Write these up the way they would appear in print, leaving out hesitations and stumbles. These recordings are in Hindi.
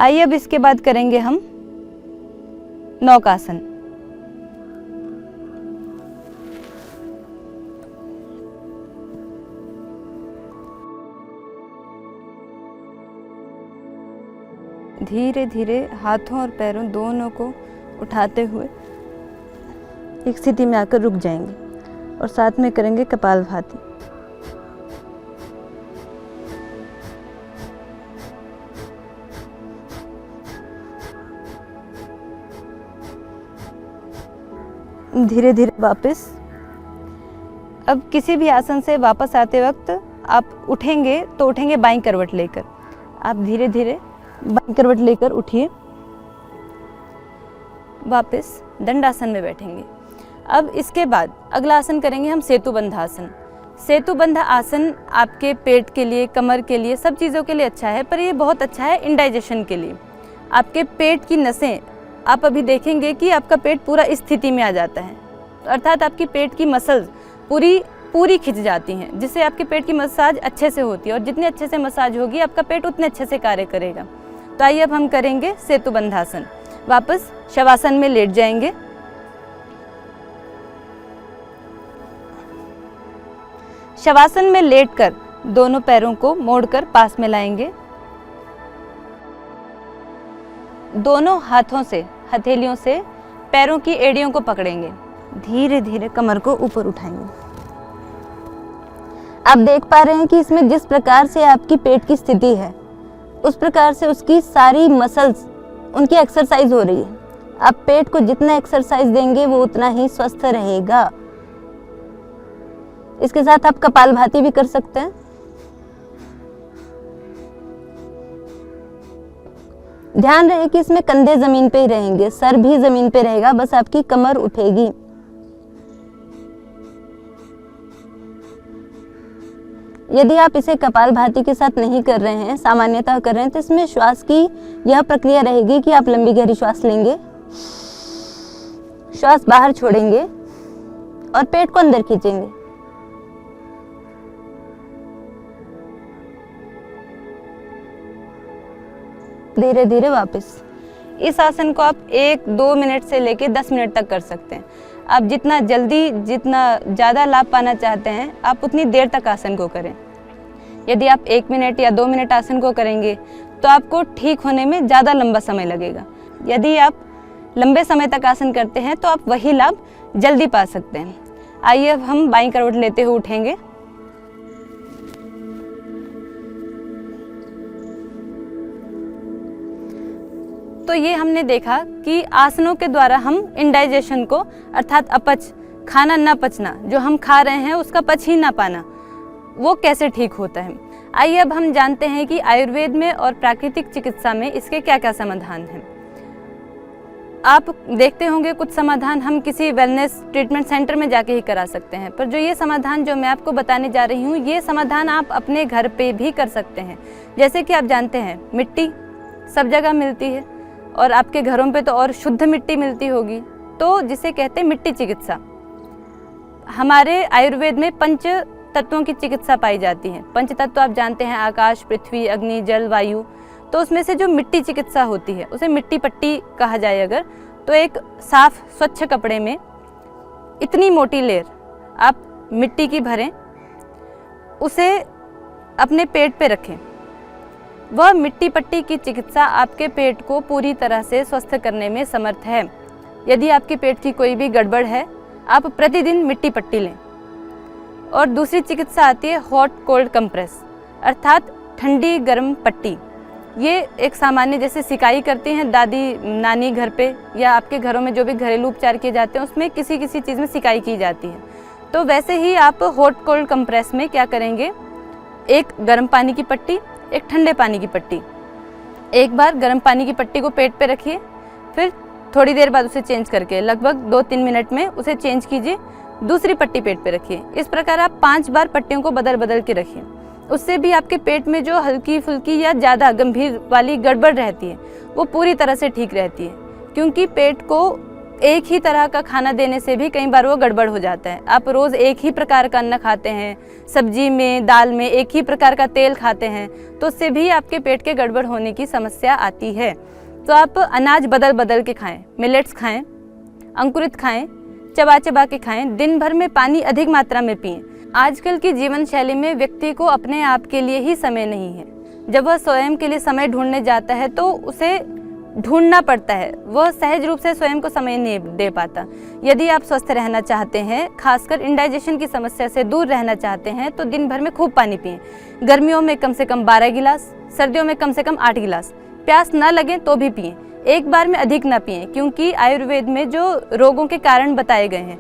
आइए अब इसके बाद करेंगे हम नौकासन। धीरे धीरे हाथों और पैरों दोनों को उठाते हुए एक स्थिति में आकर रुक जाएंगे और साथ में करेंगे कपालभाति। धीरे धीरे वापस। अब किसी भी आसन से वापस आते वक्त आप उठेंगे तो उठेंगे बाईं करवट लेकर। आप धीरे धीरे बाईं करवट लेकर उठिए, वापस दंडासन में बैठेंगे। अब इसके बाद अगला आसन करेंगे हम सेतुबंध आसन। सेतुबंध आसन आपके पेट के लिए, कमर के लिए, सब चीज़ों के लिए अच्छा है, पर ये बहुत अच्छा है इंडाइजेशन के लिए। आपके पेट की नसें, आप अभी देखेंगे कि आपका पेट पूरा इस स्थिति में आ जाता है, अर्थात आपकी पेट की मसल्स पूरी खिंच जाती हैं, जिससे आपके पेट की मसाज अच्छे से होती है, और जितनी अच्छे से मसाज होगी आपका पेट उतने अच्छे से कार्य करेगा। तो आइए अब हम करेंगे सेतुबंधासन। वापस शवासन में लेट जाएंगे। शवासन में लेटकर दोनों पैरों को मोड़कर पास में लाएंगे। दोनों हाथों से, हथेलियों से पैरों की एड़ियों को पकड़ेंगे। धीरे धीरे कमर को ऊपर उठाएंगे। आप देख पा रहे हैं कि इसमें जिस प्रकार से आपकी पेट की स्थिति है, उस प्रकार से उसकी सारी मसल्स, उनकी एक्सरसाइज हो रही है। आप पेट को जितना एक्सरसाइज देंगे वो उतना ही स्वस्थ रहेगा। इसके साथ आप कपालभाति भी कर सकते हैं। ध्यान रहे कि इसमें कंधे जमीन पे ही रहेंगे, सर भी जमीन पे रहेगा, बस आपकी कमर उठेगी। यदि आप इसे कपालभाति के साथ नहीं कर रहे हैं, सामान्यतः कर रहे हैं, तो इसमें श्वास की यह प्रक्रिया रहेगी कि आप लंबी गहरी श्वास लेंगे, श्वास बाहर छोड़ेंगे और पेट को अंदर खींचेंगे। धीरे धीरे वापस। इस आसन को आप 1-2 मिनट से लेकर 10 मिनट तक कर सकते हैं। आप जितना जल्दी, जितना ज़्यादा लाभ पाना चाहते हैं, आप उतनी देर तक आसन को करें। यदि आप 1 मिनट या 2 मिनट आसन को करेंगे तो आपको ठीक होने में ज़्यादा लंबा समय लगेगा। यदि आप लंबे समय तक आसन करते हैं तो आप वही लाभ जल्दी पा सकते हैं। आइए अब हम बाईं करवट लेते हुए उठेंगे। तो ये हमने देखा कि आसनों के द्वारा हम इंडाइजेशन को, अर्थात अपच, खाना ना पचना, जो हम खा रहे हैं उसका पच ही ना पाना, वो कैसे ठीक होता है। आइए अब हम जानते हैं कि आयुर्वेद में और प्राकृतिक चिकित्सा में इसके क्या क्या समाधान हैं। आप देखते होंगे कुछ समाधान हम किसी वेलनेस ट्रीटमेंट सेंटर में जाके ही करा सकते हैं, पर जो ये समाधान जो मैं आपको बताने जा रही हूँ, ये समाधान आप अपने घर पे भी कर सकते हैं। जैसे कि आप जानते हैं मिट्टी सब जगह मिलती है, और आपके घरों पे तो और शुद्ध मिट्टी मिलती होगी, तो जिसे कहते हैं मिट्टी चिकित्सा। हमारे आयुर्वेद में 5 तत्वों की चिकित्सा पाई जाती है। 5 तत्व आप जानते हैं, आकाश, पृथ्वी, अग्नि, जल, वायु। तो उसमें से जो मिट्टी चिकित्सा होती है उसे मिट्टी पट्टी कहा जाए अगर, तो एक साफ स्वच्छ कपड़े में इतनी मोटी लेयर आप मिट्टी की भरें, उसे अपने पेट पे रखें। वह मिट्टी पट्टी की चिकित्सा आपके पेट को पूरी तरह से स्वस्थ करने में समर्थ है। यदि आपके पेट की कोई भी गड़बड़ है, आप प्रतिदिन मिट्टी पट्टी लें। और दूसरी चिकित्सा आती है हॉट कोल्ड कंप्रेस, अर्थात ठंडी गर्म पट्टी। ये एक सामान्य, जैसे सिकाई करती हैं दादी नानी घर पे, या आपके घरों में जो भी घरेलू उपचार किए जाते हैं उसमें किसी किसी चीज़ में सिकाई की जाती है, तो वैसे ही आप हॉट कोल्ड कंप्रेस में क्या करेंगे, एक गर्म पानी की पट्टी, एक ठंडे पानी की पट्टी। एक बार गर्म पानी की पट्टी को पेट पे रखिए, फिर थोड़ी देर बाद उसे चेंज करके लगभग 2-3 मिनट में उसे चेंज कीजिए, दूसरी पट्टी पेट पे रखिए। इस प्रकार आप 5 बार पट्टियों को बदल बदल के रखिए। उससे भी आपके पेट में जो हल्की फुल्की या ज़्यादा गंभीर वाली गड़बड़ रहती है वो पूरी तरह से ठीक रहती है, क्योंकि पेट को एक ही तरह का खाना देने से भी कई बार वो गड़बड़ हो जाता है। आप रोज़ एक ही प्रकार का अन्न खाते हैं, सब्जी में, दाल में एक ही प्रकार का तेल खाते हैं, तो उससे भी आपके पेट के गड़बड़ होने की समस्या आती है। तो आप अनाज बदल बदल के खाएं, मिलेट्स खाएं, अंकुरित खाएं, चबा चबा के खाएं, दिन भर में पानी अधिक मात्रा में पिएं। आजकल की जीवन शैली में व्यक्ति को अपने आप के लिए ही समय नहीं है। जब वह स्वयं के लिए समय ढूंढने जाता है तो उसे ढूंढना पड़ता है, वह सहज रूप से स्वयं को समय नहीं दे पाता। यदि आप स्वस्थ रहना चाहते हैं, खासकर इंडाइजेशन की समस्या से दूर रहना चाहते हैं, तो दिन भर में खूब पानी पिएं। गर्मियों में कम से कम 12 गिलास, सर्दियों में कम से कम 8 गिलास। प्यास ना लगे तो भी पिएं, एक बार में अधिक ना पिएं, क्योंकि आयुर्वेद में जो रोगों के कारण बताए गए हैं,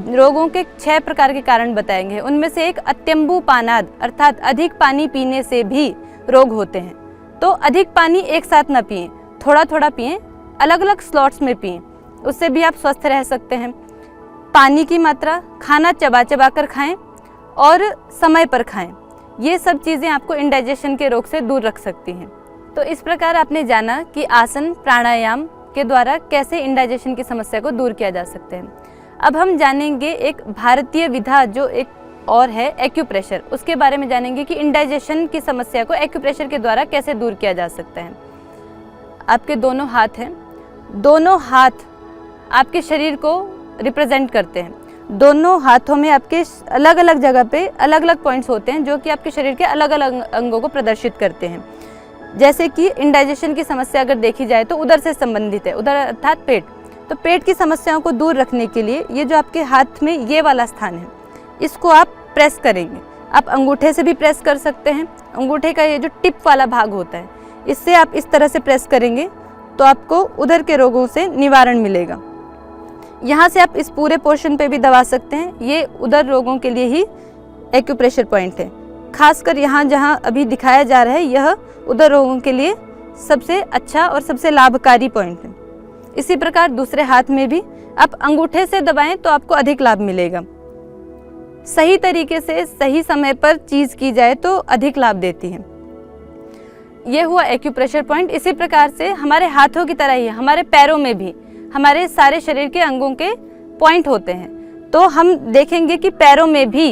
रोगों के 6 प्रकार के कारण बताए गए हैं, उनमें से एक अत्यंबुपानाद अर्थात अधिक पानी पीने से भी रोग होते हैं। तो अधिक पानी एक साथ ना पिएं, थोड़ा थोड़ा पिएं, अलग अलग स्लॉट्स में पिएं, उससे भी आप स्वस्थ रह सकते हैं। पानी की मात्रा, खाना चबा चबा कर खाएं और समय पर खाएं। ये सब चीज़ें आपको इंडाइजेशन के रोग से दूर रख सकती हैं। तो इस प्रकार आपने जाना कि आसन प्राणायाम के द्वारा कैसे इंडाइजेशन की समस्या को दूर किया जा सकता है। अब हम जानेंगे एक भारतीय विधा जो एक और है एक्यूप्रेशर, उसके बारे में जानेंगे कि इंडाइजेशन की समस्या को एक्यूप्रेशर के द्वारा कैसे दूर किया जा सकता है। आपके दोनों हाथ हैं, दोनों हाथ आपके शरीर को रिप्रेजेंट करते हैं। दोनों हाथों में आपके अलग अलग जगह पे अलग अलग पॉइंट्स होते हैं जो कि आपके शरीर के अलग अलग अंगों को प्रदर्शित करते हैं। जैसे कि इंडाइजेशन की समस्या अगर देखी जाए तो उदर से संबंधित है, उदर अर्थात पेट। तो पेट की समस्याओं को दूर रखने के लिए ये जो आपके हाथ में ये वाला स्थान है, इसको आप प्रेस करेंगे। आप अंगूठे से भी प्रेस कर सकते हैं। अंगूठे का ये जो टिप वाला भाग होता है, इससे आप इस तरह से प्रेस करेंगे तो आपको उदर के रोगों से निवारण मिलेगा। यहाँ से आप इस पूरे पोर्शन पे भी दबा सकते हैं। ये उदर रोगों के लिए ही एक्यूप्रेशर पॉइंट है। खासकर यहाँ जहाँ अभी दिखाया जा रहा है, यह उदर रोगों के लिए सबसे अच्छा और सबसे लाभकारी पॉइंट है। इसी प्रकार दूसरे हाथ में भी आप अंगूठे से दबाएं तो आपको अधिक लाभ मिलेगा। सही तरीके से सही समय पर चीज़ की जाए तो अधिक लाभ देती है। यह हुआ एक्यूप्रेशर पॉइंट। इसी प्रकार से हमारे हाथों की तरह ही हमारे पैरों में भी हमारे सारे शरीर के अंगों के पॉइंट होते हैं। तो हम देखेंगे कि पैरों में भी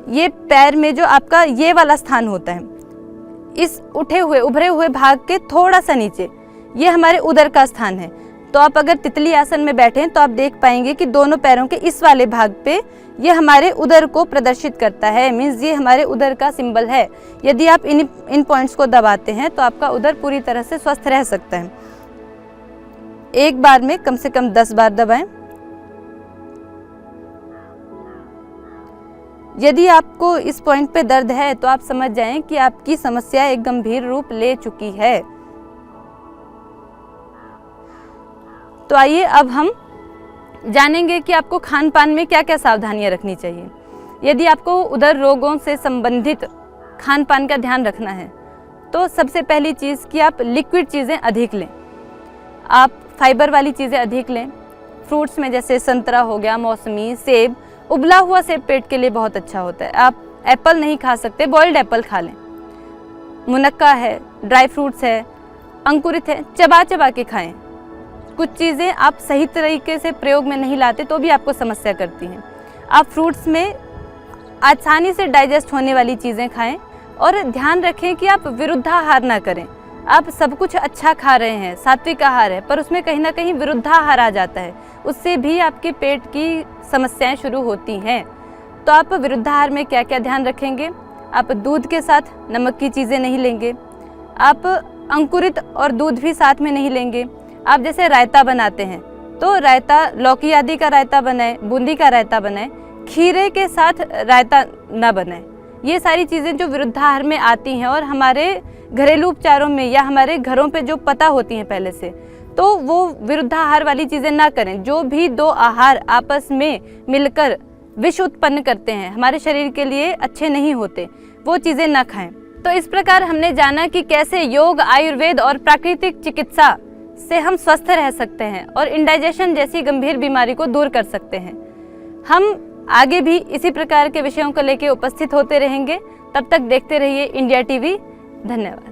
ये पैर में जो आपका ये वाला स्थान होता है, इस उभरे हुए भाग के थोड़ा सा नीचे ये हमारे उदर का स्थान है। तो आप अगर तितली आसन में बैठे हैं तो आप देख पाएंगे कि दोनों पैरों के इस वाले भाग पे ये हमारे उदर को प्रदर्शित करता है, मीन्स ये हमारे उदर का सिंबल है। यदि आप इन पॉइंट्स को दबाते हैं तो आपका उदर पूरी तरह से स्वस्थ रह सकता है। एक बार में कम से कम 10 बार दबाएं। यदि आपको इस पॉइंट पे दर्द है तो आप समझ जाएं कि आपकी समस्या एक गंभीर रूप ले चुकी है। तो आइए अब हम जानेंगे कि आपको खान पान में क्या क्या सावधानियां रखनी चाहिए। यदि आपको उदर रोगों से संबंधित खान पान का ध्यान रखना है तो सबसे पहली चीज़ कि आप लिक्विड चीज़ें अधिक लें। आप फाइबर वाली चीज़ें अधिक लें। फ्रूट्स में जैसे संतरा हो गया, मौसमी, सेब। उबला हुआ सेब पेट के लिए बहुत अच्छा होता है। आप एप्पल नहीं खा सकते, बॉइल्ड एप्पल खा लें। मुनक्का है, ड्राई फ्रूट्स है, अंकुरित है, चबा चबा के खाएं। कुछ चीज़ें आप सही तरीके से प्रयोग में नहीं लाते तो भी आपको समस्या करती हैं। आप फ्रूट्स में आसानी से डाइजेस्ट होने वाली चीज़ें खाएं और ध्यान रखें कि आप विरुद्धाहार ना करें। आप सब कुछ अच्छा खा रहे हैं, सात्विक आहार है, पर उसमें कहीं ना कहीं विरुद्धाहार आ जाता है, उससे भी आपके पेट की समस्याएं शुरू होती हैं। तो आप विरुद्धाहार में क्या क्या ध्यान रखेंगे? आप दूध के साथ नमक की चीज़ें नहीं लेंगे। आप अंकुरित और दूध भी साथ में नहीं लेंगे। आप जैसे रायता बनाते हैं तो रायता लौकी आदि का रायता बनाएं, बूंदी का रायता बनाएं, खीरे के साथ रायता ना बनाएं। ये सारी चीज़ें जो विरुद्धाहार में आती हैं और हमारे घरेलू उपचारों में या हमारे घरों पे जो पता होती हैं पहले से, तो वो विरुद्धाहार वाली चीज़ें ना करें। जो भी दो आहार आपस में मिलकर विष उत्पन्न करते हैं, हमारे शरीर के लिए अच्छे नहीं होते, वो चीज़ें ना खाएं। तो इस प्रकार हमने जाना कि कैसे योग, आयुर्वेद और प्राकृतिक चिकित्सा से हम स्वस्थ रह सकते हैं और इंडाइजेशन जैसी गंभीर बीमारी को दूर कर सकते हैं। हम आगे भी इसी प्रकार के विषयों को लेकर उपस्थित होते रहेंगे। तब तक देखते रहिए इंडिया टीवी। धन्यवाद।